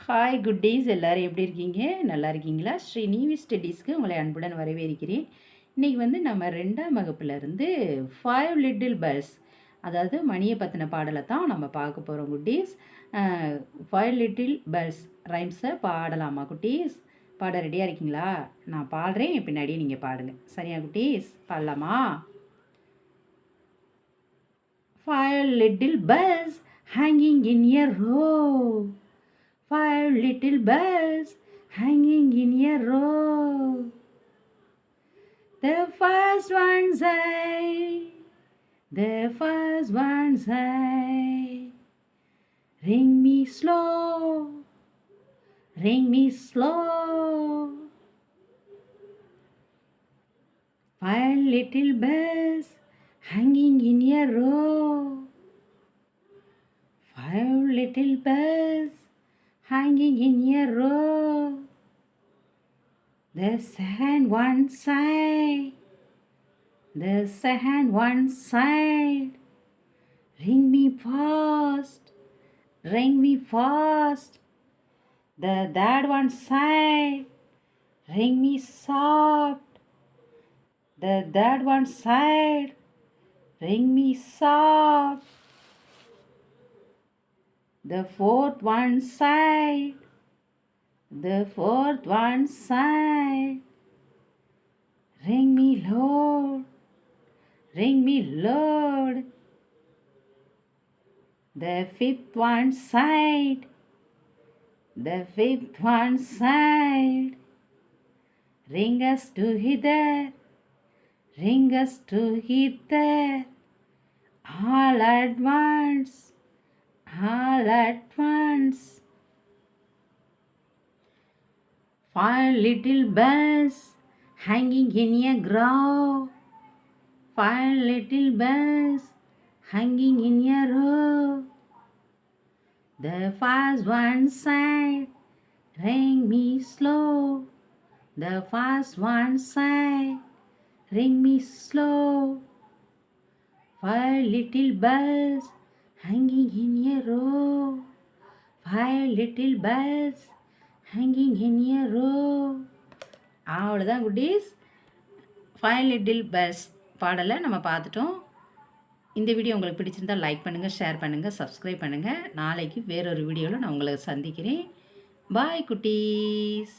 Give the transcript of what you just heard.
Hi good days எல்லோரும் எப்படி இருக்கீங்க? நல்லா இருக்கீங்களா? ஸ்ரீ நீவி ஸ்டடீஸ்க்கு உங்களை அன்புடன் வரவேற்கிறேன். இன்றைக்கி வந்து நம்ம 2ஆம் வகுப்புலேருந்து 5 லிட்டில் பேர்ட்ஸ், அதாவது மணியை பற்றின பாடலை தான் நம்ம பார்க்க போகிறோம் குட்டீஸ். 5 லிட்டில் பேர்ட்ஸ் ரைம்ஸை பாடலாமா குட்டீஸ்? பாட ரெடியாக இருக்கீங்களா? நான் பாடுறேன், பின்னாடியே நீங்கள் பாடுங்க. சரியா குட்டீஸ்? பாடலாமா? 5 little bells hanging in a row. 5 little bells hanging in a row. The first one say, the first one say, ring me slow, ring me slow. 5 little bells hanging in a row. 5 little bells hanging in a row. The second one side, the second one side, ring me fast, ring me fast. The third one side, ring me soft. The third one side, ring me soft. The fourth one side, the fourth one side, ring me loud, ring me loud. The fifth one side, the fifth one side, ring us together, ring us together, all at once, all at once. 5 little bells hanging in a grove. 5 little bells hanging in a row. The first one side, ring me slow. The first one side, ring me slow. 5 little bells hanging in a row. 5 little bells hanging in a row. அவ்வளோதான் குட்டீஸ். 5 little birds பாடலை நம்ம பார்த்துட்டோம். இந்த video உங்களுக்கு பிடிச்சிருந்தால் like பண்ணுங்கள், share பண்ணுங்கள், சப்ஸ்கிரைப் பண்ணுங்கள். நாளைக்கு வேறொரு வீடியோவில் நான் உங்களை சந்திக்கிறேன். பாய் குட்டீஸ்.